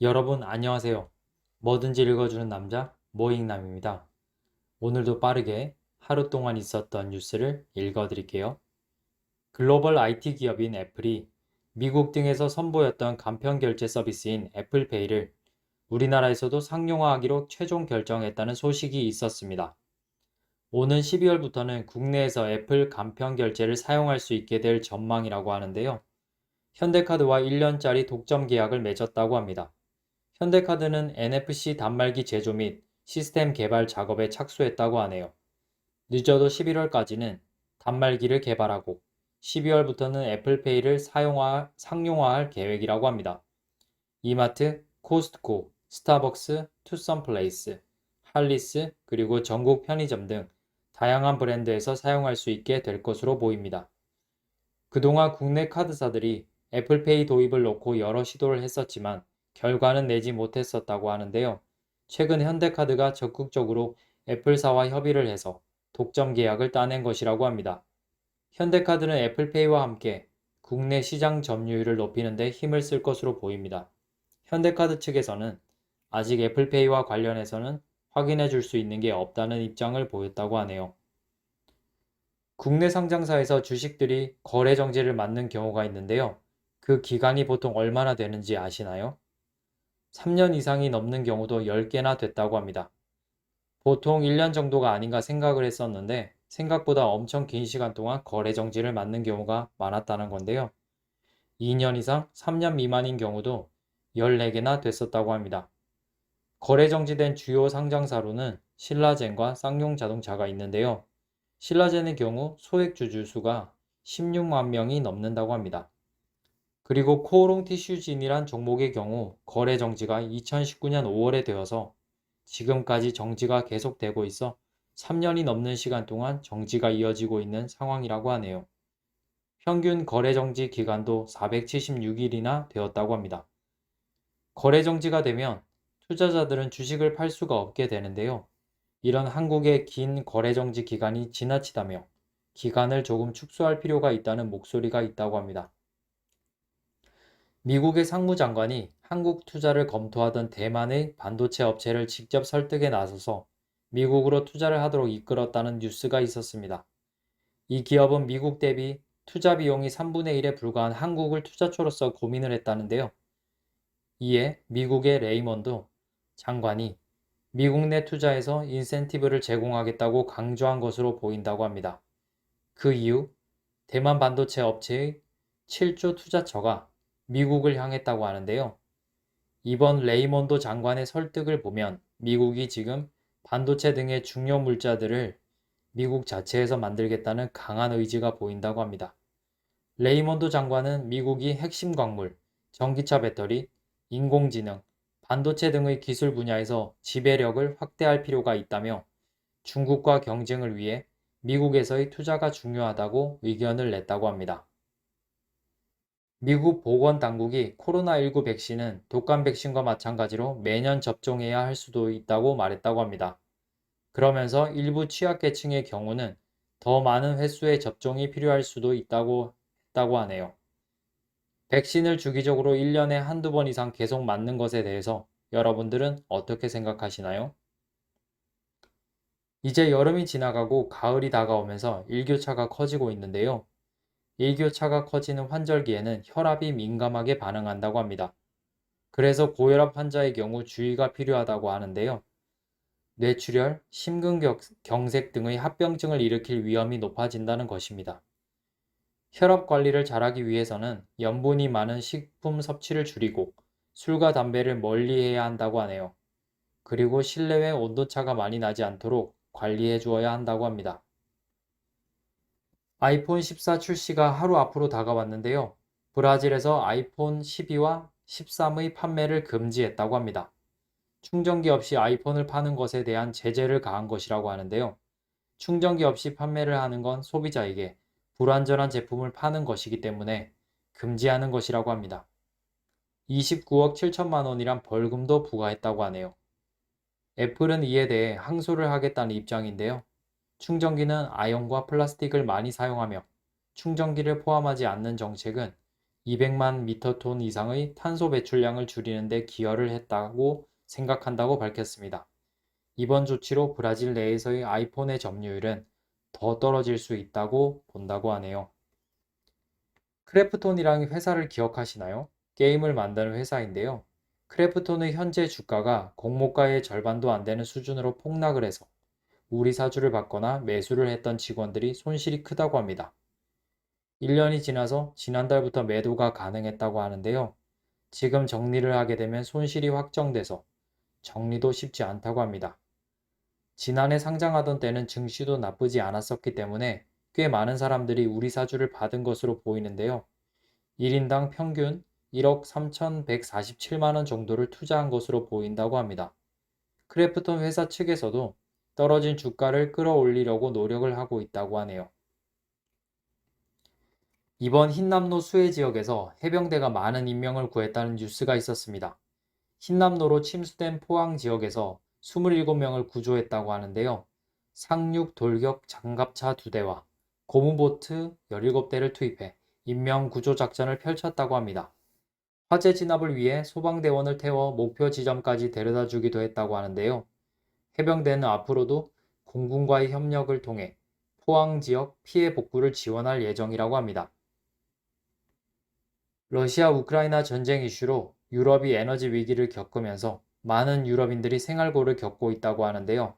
여러분 안녕하세요. 뭐든지 읽어주는 남자 모잉남입니다. 오늘도 빠르게 하루 동안 있었던 뉴스를 읽어드릴게요. 글로벌 IT 기업인 애플이 미국 등에서 선보였던 간편 결제 서비스인 애플페이를 우리나라에서도 상용화하기로 최종 결정했다는 소식이 있었습니다. 오는 12월부터는 국내에서 애플 간편 결제를 사용할 수 있게 될 전망이라고 하는데요. 현대카드와 1년짜리 독점 계약을 맺었다고 합니다. 현대카드는 NFC 단말기 제조 및 시스템 개발 작업에 착수했다고 하네요. 늦어도 11월까지는 단말기를 개발하고 12월부터는 애플페이를 상용화할 계획이라고 합니다. 이마트, 코스트코, 스타벅스, 투썸플레이스, 할리스, 그리고 전국 편의점 등 다양한 브랜드에서 사용할 수 있게 될 것으로 보입니다. 그동안 국내 카드사들이 애플페이 도입을 놓고 여러 시도를 했었지만 결과는 내지 못했었다고 하는데요. 최근 현대카드가 적극적으로 애플사와 협의를 해서 독점 계약을 따낸 것이라고 합니다. 현대카드는 애플페이와 함께 국내 시장 점유율을 높이는 데 힘을 쓸 것으로 보입니다. 현대카드 측에서는 아직 애플페이와 관련해서는 확인해 줄 수 있는 게 없다는 입장을 보였다고 하네요. 국내 상장사에서 주식들이 거래 정지를 맞는 경우가 있는데요. 그 기간이 보통 얼마나 되는지 아시나요? 3년 이상이 넘는 경우도 10개나 됐다고 합니다. 보통 1년 정도가 아닌가 생각을 했었는데 생각보다 엄청 긴 시간 동안 거래 정지를 맞는 경우가 많았다는 건데요. 2년 이상 3년 미만인 경우도 14개나 됐었다고 합니다. 거래 정지된 주요 상장사로는 신라젠과 쌍용자동차가 있는데요. 신라젠의 경우 소액 주주 수가 16만 명이 넘는다고 합니다. 그리고 코오롱 티슈진이란 종목의 경우 거래 정지가 2019년 5월에 되어서 지금까지 정지가 계속되고 있어 3년이 넘는 시간 동안 정지가 이어지고 있는 상황이라고 하네요. 평균 거래 정지 기간도 476일이나 되었다고 합니다. 거래 정지가 되면 투자자들은 주식을 팔 수가 없게 되는데요. 이런 한국의 긴 거래 정지 기간이 지나치다며 기간을 조금 축소할 필요가 있다는 목소리가 있다고 합니다. 미국의 상무장관이 한국 투자를 검토하던 대만의 반도체 업체를 직접 설득에 나서서 미국으로 투자를 하도록 이끌었다는 뉴스가 있었습니다. 이 기업은 미국 대비 투자 비용이 3분의 1에 불과한 한국을 투자처로서 고민을 했다는데요. 이에 미국의 레이먼드 장관이 미국 내 투자에서 인센티브를 제공하겠다고 강조한 것으로 보인다고 합니다. 그 이후 대만 반도체 업체의 7조 투자처가 미국을 향했다고 하는데요. 이번 레이먼도 장관의 설득을 보면 미국이 지금 반도체 등의 중요 물자들을 미국 자체에서 만들겠다는 강한 의지가 보인다고 합니다. 레이먼도 장관은 미국이 핵심 광물, 전기차 배터리, 인공지능, 반도체 등의 기술 분야에서 지배력을 확대할 필요가 있다며 중국과 경쟁을 위해 미국에서의 투자가 중요하다고 의견을 냈다고 합니다. 미국 보건당국이 코로나19 백신은 독감 백신과 마찬가지로 매년 접종해야 할 수도 있다고 말했다고 합니다. 그러면서 일부 취약계층의 경우는 더 많은 횟수의 접종이 필요할 수도 있다고 했다고 하네요. 백신을 주기적으로 1년에 한두 번 이상 계속 맞는 것에 대해서 여러분들은 어떻게 생각하시나요? 이제 여름이 지나가고 가을이 다가오면서 일교차가 커지고 있는데요. 일교차가 커지는 환절기에는 혈압이 민감하게 반응한다고 합니다. 그래서 고혈압 환자의 경우 주의가 필요하다고 하는데요. 뇌출혈, 심근경색 등의 합병증을 일으킬 위험이 높아진다는 것입니다. 혈압 관리를 잘하기 위해서는 염분이 많은 식품 섭취를 줄이고 술과 담배를 멀리 해야 한다고 하네요. 그리고 실내외 온도차가 많이 나지 않도록 관리해 주어야 한다고 합니다. 아이폰 14 출시가 하루 앞으로 다가왔는데요. 브라질에서 아이폰 12와 13의 판매를 금지했다고 합니다. 충전기 없이 아이폰을 파는 것에 대한 제재를 가한 것이라고 하는데요. 충전기 없이 판매를 하는 건 소비자에게 불완전한 제품을 파는 것이기 때문에 금지하는 것이라고 합니다. 29억 7천만 원이란 벌금도 부과했다고 하네요. 애플은 이에 대해 항소를 하겠다는 입장인데요. 충전기는 아연과 플라스틱을 많이 사용하며 충전기를 포함하지 않는 정책은 200만 미터톤 이상의 탄소 배출량을 줄이는 데 기여를 했다고 생각한다고 밝혔습니다. 이번 조치로 브라질 내에서의 아이폰의 점유율은 더 떨어질 수 있다고 본다고 하네요. 크래프톤이라는 회사를 기억하시나요? 게임을 만드는 회사인데요. 크래프톤의 현재 주가가 공모가의 절반도 안 되는 수준으로 폭락을 해서 우리 사주를 받거나 매수를 했던 직원들이 손실이 크다고 합니다. 1년이 지나서 지난달부터 매도가 가능했다고 하는데요. 지금 정리를 하게 되면 손실이 확정돼서 정리도 쉽지 않다고 합니다. 지난해 상장하던 때는 증시도 나쁘지 않았었기 때문에 꽤 많은 사람들이 우리 사주를 받은 것으로 보이는데요. 1인당 평균 1억 3,147만 원 정도를 투자한 것으로 보인다고 합니다. 크래프톤 회사 측에서도 떨어진 주가를 끌어올리려고 노력을 하고 있다고 하네요. 이번 흰남노 수해 지역에서 해병대가 많은 인명을 구했다는 뉴스가 있었습니다. 흰남노로 침수된 포항 지역에서 27명을 구조했다고 하는데요. 상륙 돌격 장갑차 2대와 고무보트 17대를 투입해 인명 구조 작전을 펼쳤다고 합니다. 화재 진압을 위해 소방대원을 태워 목표 지점까지 데려다 주기도 했다고 하는데요. 해병대는 앞으로도 공군과의 협력을 통해 포항 지역 피해 복구를 지원할 예정이라고 합니다. 러시아 우크라이나 전쟁 이슈로 유럽이 에너지 위기를 겪으면서 많은 유럽인들이 생활고를 겪고 있다고 하는데요.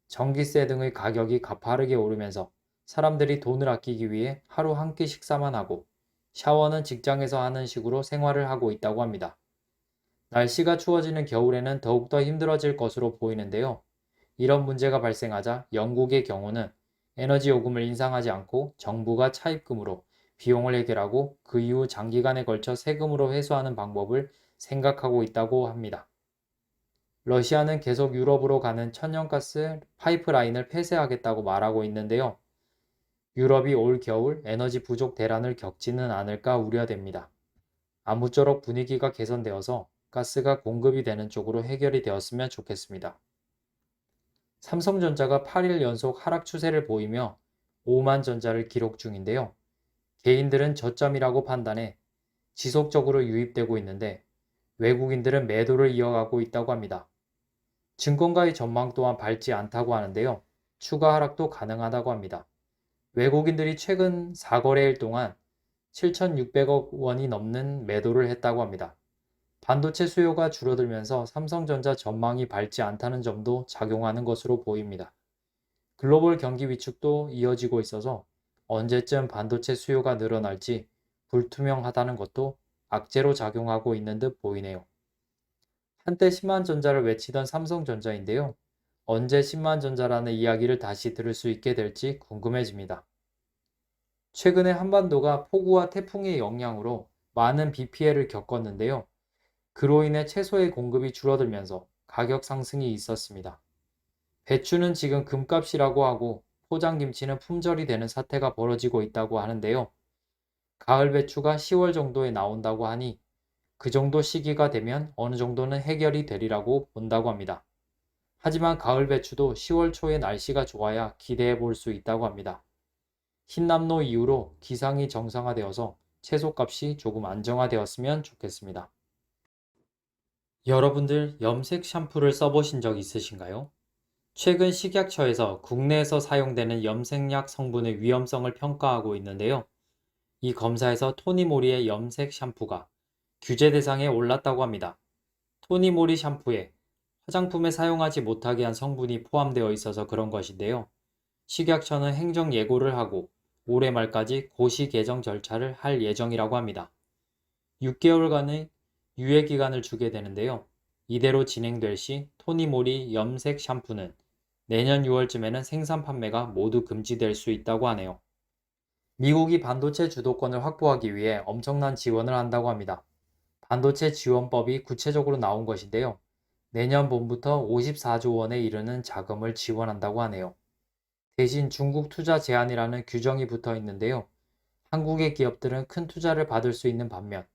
전기세 등의 가격이 가파르게 오르면서 사람들이 돈을 아끼기 위해 하루 한 끼 식사만 하고 샤워는 직장에서 하는 식으로 생활을 하고 있다고 합니다. 날씨가 추워지는 겨울에는 더욱더 힘들어질 것으로 보이는데요. 이런 문제가 발생하자 영국의 경우는 에너지 요금을 인상하지 않고 정부가 차입금으로 비용을 해결하고 그 이후 장기간에 걸쳐 세금으로 회수하는 방법을 생각하고 있다고 합니다. 러시아는 계속 유럽으로 가는 천연가스 파이프라인을 폐쇄하겠다고 말하고 있는데요. 유럽이 올 겨울 에너지 부족 대란을 겪지는 않을까 우려됩니다. 아무쪼록 분위기가 개선되어서 가스가 공급이 되는 쪽으로 해결이 되었으면 좋겠습니다. 삼성전자가 8일 연속 하락 추세를 보이며 5만 전자를 기록 중인데요. 개인들은 저점이라고 판단해 지속적으로 유입되고 있는데 외국인들은 매도를 이어가고 있다고 합니다. 증권가의 전망 또한 밝지 않다고 하는데요. 추가 하락도 가능하다고 합니다. 외국인들이 최근 4거래일 동안 7,600억 원이 넘는 매도를 했다고 합니다. 반도체 수요가 줄어들면서 삼성전자 전망이 밝지 않다는 점도 작용하는 것으로 보입니다. 글로벌 경기 위축도 이어지고 있어서 언제쯤 반도체 수요가 늘어날지 불투명하다는 것도 악재로 작용하고 있는 듯 보이네요. 한때 10만 전자를 외치던 삼성전자인데요. 언제 10만 전자라는 이야기를 다시 들을 수 있게 될지 궁금해집니다. 최근에 한반도가 폭우와 태풍의 영향으로 많은 비 피해를 겪었는데요. 그로 인해 채소의 공급이 줄어들면서 가격 상승이 있었습니다. 배추는 지금 금값이라고 하고 포장김치는 품절이 되는 사태가 벌어지고 있다고 하는데요. 가을 배추가 10월 정도에 나온다고 하니 그 정도 시기가 되면 어느 정도는 해결이 되리라고 본다고 합니다. 하지만 가을 배추도 10월 초에 날씨가 좋아야 기대해 볼 수 있다고 합니다. 흰남노 이후로 기상이 정상화되어서 채소값이 조금 안정화되었으면 좋겠습니다. 여러분들 염색 샴푸를 써보신 적 있으신가요? 최근 식약처에서 국내에서 사용되는 염색약 성분의 위험성을 평가하고 있는데요. 이 검사에서 토니모리의 염색 샴푸가 규제 대상에 올랐다고 합니다. 토니모리 샴푸에 화장품에 사용하지 못하게 한 성분이 포함되어 있어서 그런 것인데요. 식약처는 행정 예고를 하고 올해 말까지 고시 개정 절차를 할 예정이라고 합니다. 6개월간의 유예 기간을 주게 되는데요. 이대로 진행될 시 토니모리 염색 샴푸는 내년 6월쯤에는 생산 판매가 모두 금지될 수 있다고 하네요. 미국이 반도체 주도권을 확보하기 위해 엄청난 지원을 한다고 합니다. 반도체 지원법이 구체적으로 나온 것인데요. 내년 봄부터 54조 원에 이르는 자금을 지원한다고 하네요. 대신 중국 투자 제한이라는 규정이 붙어 있는데요. 한국의 기업들은 큰 투자를 받을 수 있는 반면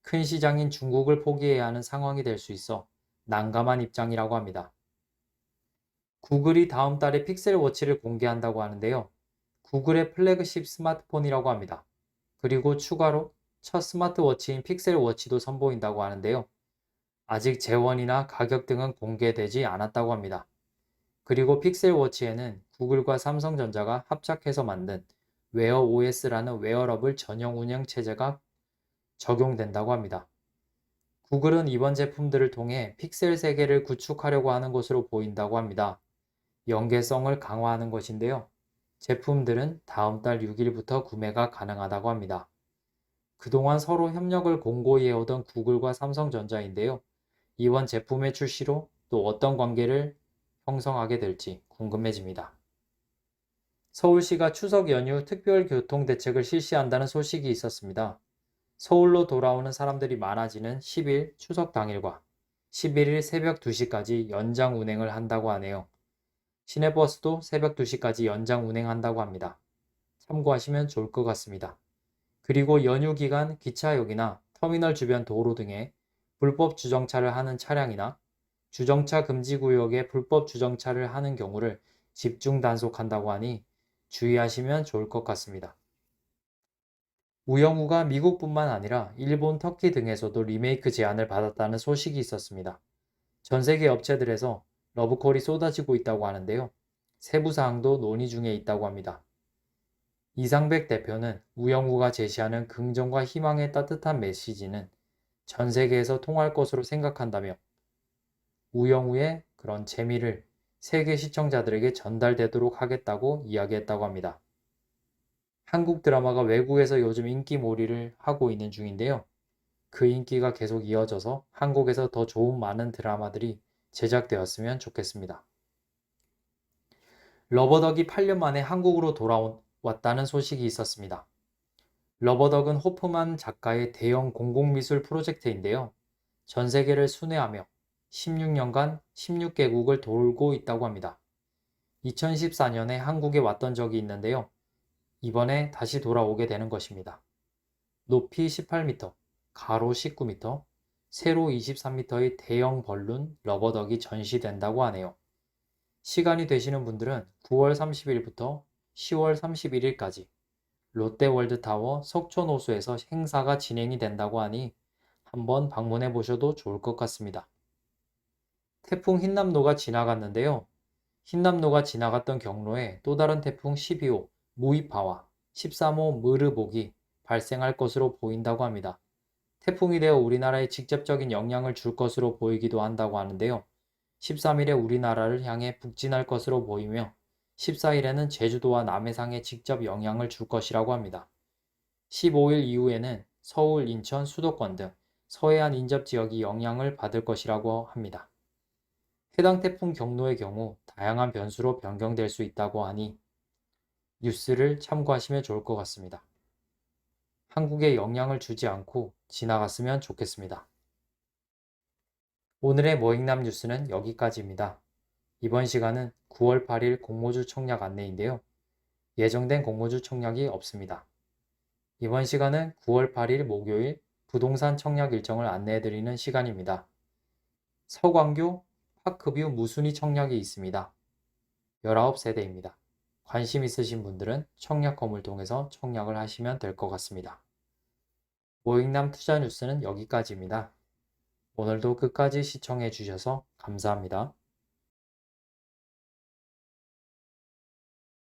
큰 시장인 중국을 포기해야 하는 상황이 될 수 있어 난감한 입장이라고 합니다. 구글이 다음 달에 픽셀 워치를 공개한다고 하는데요. 구글의 플래그십 스마트폰이라고 합니다. 그리고 추가로 첫 스마트워치인 픽셀워치도 선보인다고 하는데요. 아직 재원이나 가격 등은 공개되지 않았다고 합니다. 그리고 픽셀워치에는 구글과 삼성전자가 합작해서 만든 웨어 OS라는 웨어러블 전용 운영 체제가 적용된다고 합니다. 구글은 이번 제품들을 통해 픽셀 세계를 구축하려고 하는 것으로 보인다고 합니다. 연계성을 강화하는 것인데요. 제품들은 다음 달 6일부터 구매가 가능하다고 합니다. 그동안 서로 협력을 공고히 해오던 구글과 삼성전자인데요. 이번 제품의 출시로 또 어떤 관계를 형성하게 될지 궁금해집니다. 서울시가 추석 연휴 특별 교통 대책을 실시한다는 소식이 있었습니다. 서울로 돌아오는 사람들이 많아지는 10일 추석 당일과 11일 새벽 2시까지 연장 운행을 한다고 하네요. 시내버스도 새벽 2시까지 연장 운행한다고 합니다. 참고하시면 좋을 것 같습니다. 그리고 연휴 기간 기차역이나 터미널 주변 도로 등에 불법 주정차를 하는 차량이나 주정차 금지 구역에 불법 주정차를 하는 경우를 집중 단속한다고 하니 주의하시면 좋을 것 같습니다. 우영우가 미국뿐만 아니라 일본, 터키 등에서도 리메이크 제안을 받았다는 소식이 있었습니다. 전 세계 업체들에서 러브콜이 쏟아지고 있다고 하는데요. 세부 사항도 논의 중에 있다고 합니다. 이상백 대표는 우영우가 제시하는 긍정과 희망의 따뜻한 메시지는 전 세계에서 통할 것으로 생각한다며 우영우의 그런 재미를 세계 시청자들에게 전달되도록 하겠다고 이야기했다고 합니다. 한국 드라마가 외국에서 요즘 인기몰이를 하고 있는 중인데요. 그 인기가 계속 이어져서 한국에서 더 좋은 많은 드라마들이 제작되었으면 좋겠습니다. 러버덕이 8년 만에 한국으로 돌아왔다는 소식이 있었습니다. 러버덕은 호프만 작가의 대형 공공미술 프로젝트인데요. 전 세계를 순회하며 16년간 16개국을 돌고 있다고 합니다. 2014년에 한국에 왔던 적이 있는데요. 이번에 다시 돌아오게 되는 것입니다. 높이 18m, 가로 19m, 세로 23m의 대형 벌룬 러버덕이 전시된다고 하네요. 시간이 되시는 분들은 9월 30일부터 10월 31일까지 롯데월드타워 석촌호수에서 행사가 진행이 된다고 하니 한번 방문해 보셔도 좋을 것 같습니다. 태풍 흰남노가 지나갔는데요. 흰남노가 지나갔던 경로에 또 다른 태풍 12호 무이파와 13호 무르복이 발생할 것으로 보인다고 합니다. 태풍이 되어 우리나라에 직접적인 영향을 줄 것으로 보이기도 한다고 하는데요. 13일에 우리나라를 향해 북진할 것으로 보이며 14일에는 제주도와 남해상에 직접 영향을 줄 것이라고 합니다. 15일 이후에는 서울, 인천, 수도권 등 서해안 인접 지역이 영향을 받을 것이라고 합니다. 해당 태풍 경로의 경우 다양한 변수로 변경될 수 있다고 하니 뉴스를 참고하시면 좋을 것 같습니다. 한국에 영향을 주지 않고 지나갔으면 좋겠습니다. 오늘의 머익남 뉴스는 여기까지입니다. 이번 시간은 9월 8일 공모주 청약 안내인데요. 예정된 공모주 청약이 없습니다. 이번 시간은 9월 8일 목요일 부동산 청약 일정을 안내해드리는 시간입니다. 서광교 파크뷰 무순위 청약이 있습니다. 19세대입니다. 관심 있으신 분들은 청약홈을 통해서 청약을 하시면 될 것 같습니다. 모익남 투자 뉴스는 여기까지입니다. 오늘도 끝까지 시청해 주셔서 감사합니다.